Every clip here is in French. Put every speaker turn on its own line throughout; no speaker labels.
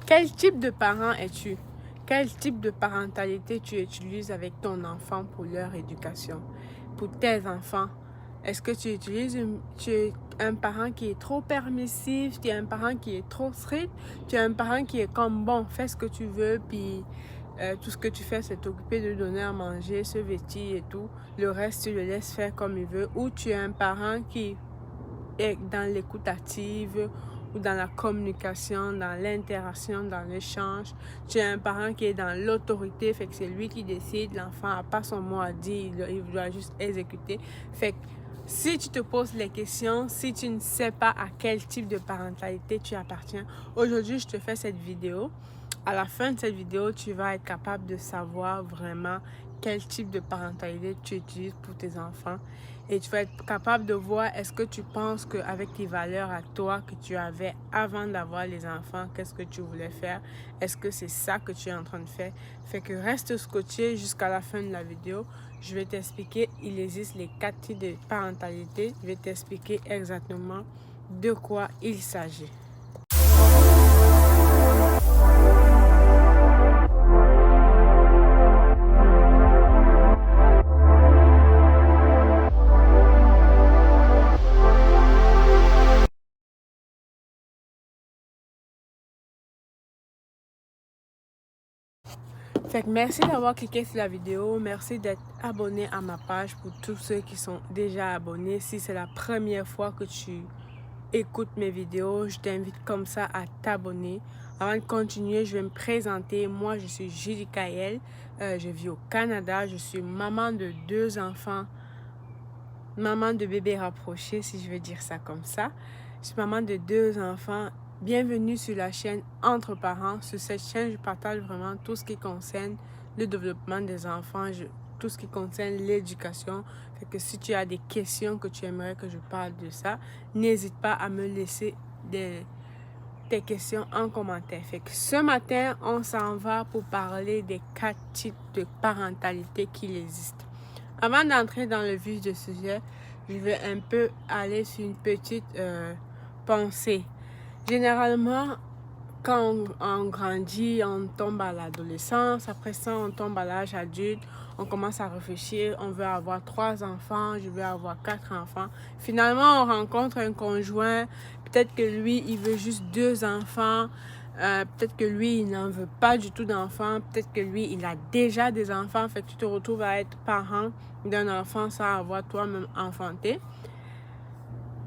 Quel type de parent es-tu? Quel type de parentalité tu utilises avec ton enfant pour leur éducation? Pour tes enfants, est-ce que tu es un parent qui est trop permissif, tu es un parent qui est trop strict, tu es un parent qui est comme bon, fais ce que tu veux, puis tout ce que tu fais, c'est t'occuper de donner à manger, se vêtir et tout. Le reste, tu le laisses faire comme il veut. Ou tu es un parent qui est dans l'écoute active ou dans la communication, dans l'interaction, dans l'échange. Tu es un parent qui est dans l'autorité, fait que c'est lui qui décide, l'enfant n'a pas son mot à dire, il doit juste exécuter. Fait que si tu te poses les questions, si tu ne sais pas à quel type de parentalité tu appartiens, aujourd'hui je te fais cette vidéo. À la fin de cette vidéo, tu vas être capable de savoir vraiment quel type de parentalité tu utilises pour tes enfants. Et tu vas être capable de voir est-ce que tu penses qu'avec tes valeurs à toi que tu avais avant d'avoir les enfants, qu'est-ce que tu voulais faire? Est-ce que c'est ça que tu es en train de faire? Fait que reste scotché jusqu'à la fin de la vidéo. Je vais t'expliquer, il existe les 4 types de parentalité. Je vais t'expliquer exactement de quoi il s'agit. Fait que merci d'avoir cliqué sur la vidéo, merci d'être abonné à ma page pour tous ceux qui sont déjà abonnés. Si c'est la première fois que tu écoutes mes vidéos, je t'invite comme ça à t'abonner. Avant de continuer, je vais me présenter. Moi, je suis Julie Kael, je vis au Canada, je suis maman de 2 enfants, maman de bébés rapprochés, si je veux dire ça comme ça. Je suis maman de 2 enfants. Bienvenue sur la chaîne Entre Parents. Sur cette chaîne, je partage vraiment tout ce qui concerne le développement des enfants, tout ce qui concerne l'éducation. Fait que si tu as des questions que tu aimerais que je parle de ça, n'hésite pas à me laisser tes questions en commentaire. Fait que ce matin, on s'en va pour parler des 4 types de parentalité qui existent. Avant d'entrer dans le vif du sujet, je vais un peu aller sur une petite pensée. Généralement, quand on grandit, on tombe à l'adolescence. Après ça, on tombe à l'âge adulte. On commence à réfléchir. On veut avoir 3 enfants. Je veux avoir 4 enfants. Finalement, on rencontre un conjoint. Peut-être que lui, il veut juste 2 enfants. Peut-être que lui, il n'en veut pas du tout d'enfants. Peut-être que lui, il a déjà des enfants. Fait que tu te retrouves à être parent d'un enfant sans avoir toi-même enfanté.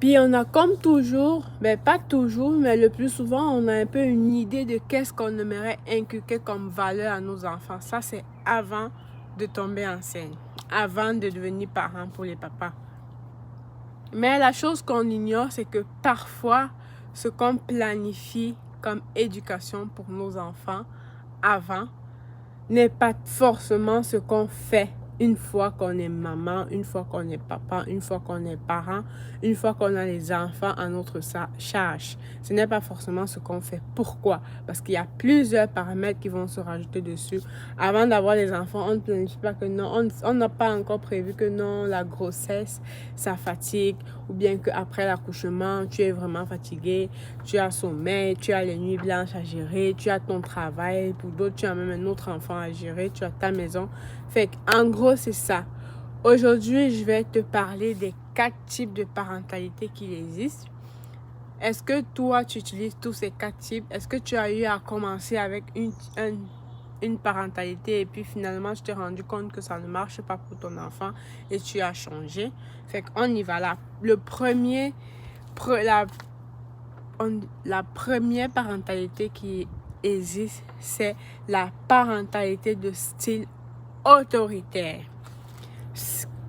Puis on a comme toujours, mais pas toujours, mais le plus souvent, on a un peu une idée de qu'est-ce qu'on aimerait inculquer comme valeur à nos enfants. Ça, c'est avant de tomber enceinte, avant de devenir parent pour les papas. Mais la chose qu'on ignore, c'est que parfois, ce qu'on planifie comme éducation pour nos enfants avant n'est pas forcément ce qu'on fait une fois qu'on est maman, une fois qu'on est papa, une fois qu'on est parent, une fois qu'on a les enfants à notre charge. Ce n'est pas forcément ce qu'on fait. Pourquoi? Parce qu'il y a plusieurs paramètres qui vont se rajouter dessus. Avant d'avoir les enfants, on ne planifie pas que non, on n'a pas encore prévu que non, la grossesse, ça fatigue, ou bien qu'après l'accouchement, tu es vraiment fatigué, tu as sommeil, tu as les nuits blanches à gérer, tu as ton travail, pour d'autres, tu as même un autre enfant à gérer, tu as ta maison. Fait qu'en gros, c'est ça. Aujourd'hui, je vais te parler des 4 types de parentalité qui existent. Est-ce que toi, tu utilises tous ces 4 types? Est-ce que tu as eu à commencer avec une parentalité et puis finalement, tu t'es rendu compte que ça ne marche pas pour ton enfant et tu as changé? Fait qu'on y va là. La première parentalité qui existe, c'est la parentalité de style autoritaire.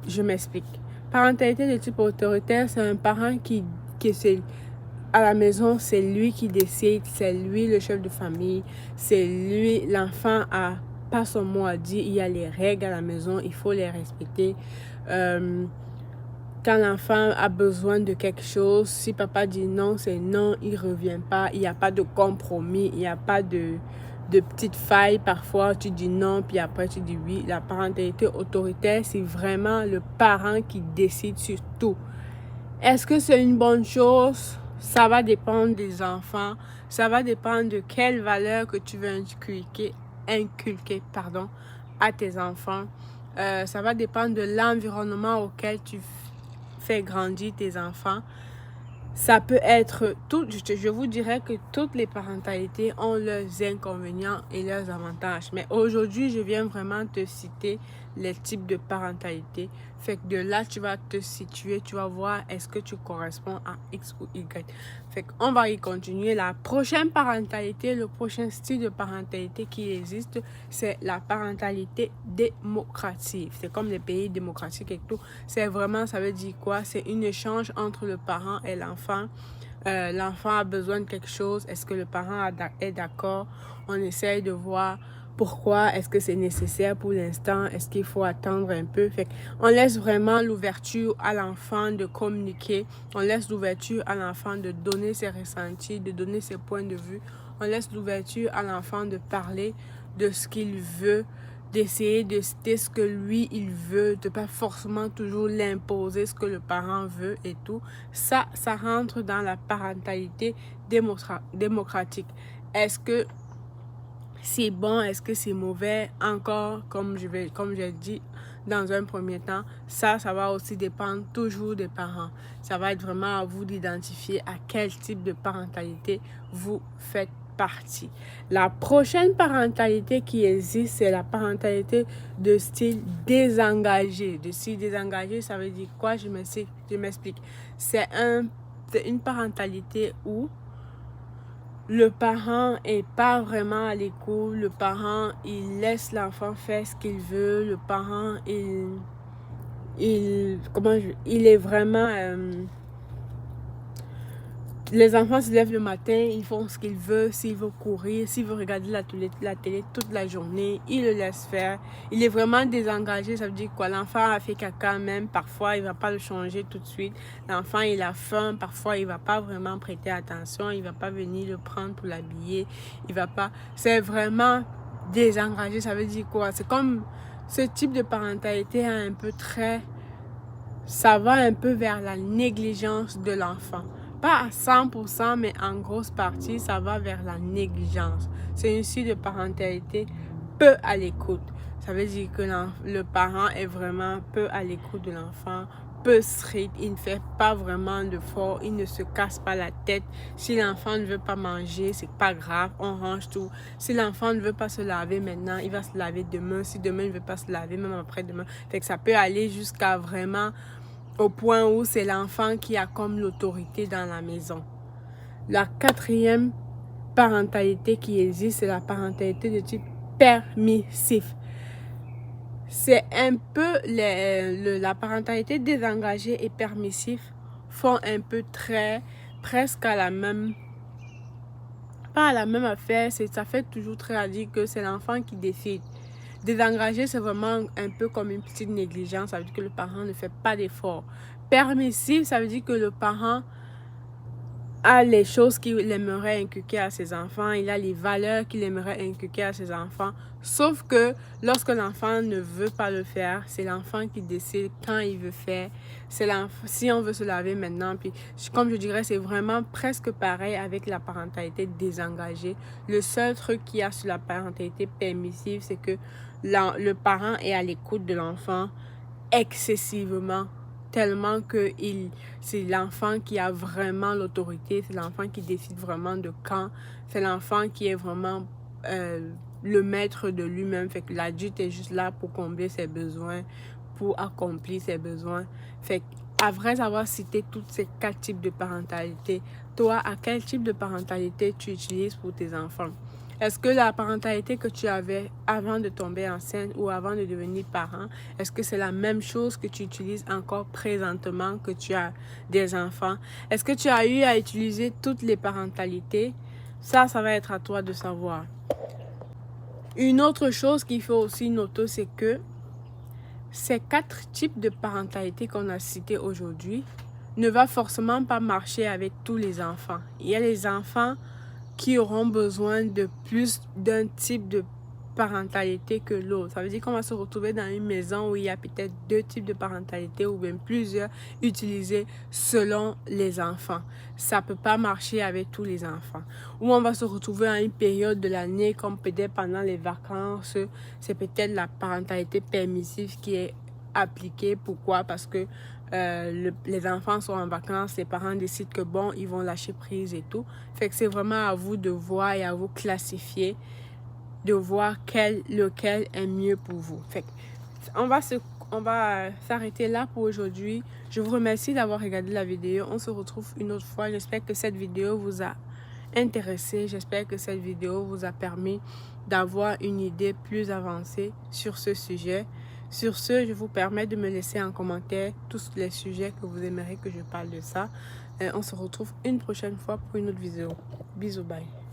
Je m'explique. Parentalité de type autoritaire, c'est un parent qui c'est à la maison, c'est lui qui décide, c'est lui le chef de famille, c'est lui, l'enfant a pas son mot à dire, il y a les règles à la maison, il faut les respecter. Quand l'enfant a besoin de quelque chose, si papa dit non, c'est non, il revient pas, il n'y a pas de compromis, il n'y a pas de petites failles. Parfois, tu dis non, puis après, tu dis oui. La parentalité autoritaire, c'est vraiment le parent qui décide sur tout. Est-ce que c'est une bonne chose? ça va dépendre des enfants, ça va dépendre de quelles valeurs que tu veux inculquer à tes enfants. Ça va dépendre de l'environnement auquel tu fais grandir tes enfants. Ça peut être tout, je vous dirais que toutes les parentalités ont leurs inconvénients et leurs avantages. Mais aujourd'hui, je viens vraiment te citer les types de parentalité. Fait que de là, tu vas te situer, tu vas voir est-ce que tu corresponds à X ou Y. Fait qu'on va y continuer. La prochaine parentalité, le prochain style de parentalité qui existe, c'est la parentalité démocratique. C'est comme les pays démocratiques et tout. C'est vraiment, ça veut dire quoi? C'est un échange entre le parent et l'enfant. L'enfant a besoin de quelque chose. Est-ce que le parent est d'accord? On essaye de voir pourquoi, est-ce que c'est nécessaire pour l'instant, est-ce qu'il faut attendre un peu. Fait on laisse vraiment l'ouverture à l'enfant de communiquer, on laisse l'ouverture à l'enfant de donner ses ressentis, de donner ses points de vue, on laisse l'ouverture à l'enfant de parler de ce qu'il veut, d'essayer de citer ce que lui il veut, de pas forcément toujours l'imposer ce que le parent veut et tout. Ça rentre dans la parentalité démocratique. Est-ce que c'est bon, est-ce que c'est mauvais? Encore, comme j'ai dit dans un premier temps, ça va aussi dépendre toujours des parents. Ça va être vraiment à vous d'identifier à quel type de parentalité vous faites partie. La prochaine parentalité qui existe, c'est la parentalité de style désengagé. De style désengagé, ça veut dire quoi? Je m'explique. C'est une parentalité où le parent est pas vraiment à l'écoute. Le parent, il laisse l'enfant faire ce qu'il veut. Le parent, il est vraiment... les enfants se lèvent le matin, ils font ce qu'ils veulent. S'il veut courir, s'il veut regarder la télé toute la journée, il le laisse faire. Il est vraiment désengagé. Ça veut dire quoi? L'enfant a fait caca même. Parfois, il ne va pas le changer tout de suite. L'enfant, il a faim. Parfois, il ne va pas vraiment prêter attention. Il ne va pas venir le prendre pour l'habiller. Il va pas... C'est vraiment désengagé. Ça veut dire quoi? C'est comme ce type de parentalité un peu très... Ça va un peu vers la négligence de l'enfant. Pas à 100%, mais en grosse partie, ça va vers la négligence. C'est une suite de parentalité peu à l'écoute. Ça veut dire que le parent est vraiment peu à l'écoute de l'enfant, peu strict, il ne fait pas vraiment d'efforts, il ne se casse pas la tête. Si l'enfant ne veut pas manger, c'est pas grave, on range tout. Si l'enfant ne veut pas se laver maintenant, il va se laver demain. Si demain il ne veut pas se laver, même après-demain. Fait que ça peut aller jusqu'à vraiment... au point où c'est l'enfant qui a comme l'autorité dans la maison. La quatrième parentalité qui existe, c'est la parentalité de type permissif. C'est un peu la parentalité désengagée et permissif font un peu presque à la même, pas à la même affaire, ça fait toujours très à dire que c'est l'enfant qui décide. Désengagé, c'est vraiment un peu comme une petite négligence. Ça veut dire que le parent ne fait pas d'effort. Permissif, ça veut dire que le parent a les choses qu'il aimerait inculquer à ses enfants. Il a les valeurs qu'il aimerait inculquer à ses enfants. Sauf que lorsque l'enfant ne veut pas le faire, c'est l'enfant qui décide quand il veut faire. Si on veut se laver maintenant, puis comme je dirais, c'est vraiment presque pareil avec la parentalité désengagée. Le seul truc qu'il y a sur la parentalité permissive, c'est que le parent est à l'écoute de l'enfant excessivement, tellement que c'est l'enfant qui a vraiment l'autorité, c'est l'enfant qui décide vraiment de quand, c'est l'enfant qui est vraiment le maître de lui-même. Fait que l'adulte est juste là pour combler ses besoins, pour accomplir ses besoins. Fait qu'après avoir cité tous ces 4 types de parentalité, toi, à quel type de parentalité tu utilises pour tes enfants? Est-ce que la parentalité que tu avais avant de tomber enceinte ou avant de devenir parent, est-ce que c'est la même chose que tu utilises encore présentement que tu as des enfants? Est-ce que tu as eu à utiliser toutes les parentalités? Ça va être à toi de savoir. Une autre chose qu'il faut aussi noter, c'est que ces 4 types de parentalité qu'on a cités aujourd'hui ne va forcément pas marcher avec tous les enfants. Il y a les enfants qui auront besoin de plus d'un type de parentalité que l'autre. Ça veut dire qu'on va se retrouver dans une maison où il y a peut-être 2 types de parentalité ou même plusieurs utilisés selon les enfants. Ça peut pas marcher avec tous les enfants. Ou on va se retrouver à une période de l'année comme peut-être pendant les vacances. C'est peut-être la parentalité permissive qui est appliquée. Pourquoi? Parce que les enfants sont en vacances, les parents décident que bon, ils vont lâcher prise et tout. Fait que c'est vraiment à vous de voir et à vous classifier, de voir lequel est mieux pour vous. Fait que on va s'arrêter là pour aujourd'hui. Je vous remercie d'avoir regardé la vidéo. On se retrouve une autre fois. J'espère que cette vidéo vous a intéressé. J'espère que cette vidéo vous a permis d'avoir une idée plus avancée sur ce sujet. Sur ce, je vous permets de me laisser en commentaire tous les sujets que vous aimeriez que je parle de ça. On se retrouve une prochaine fois pour une autre vidéo. Bisous, bye.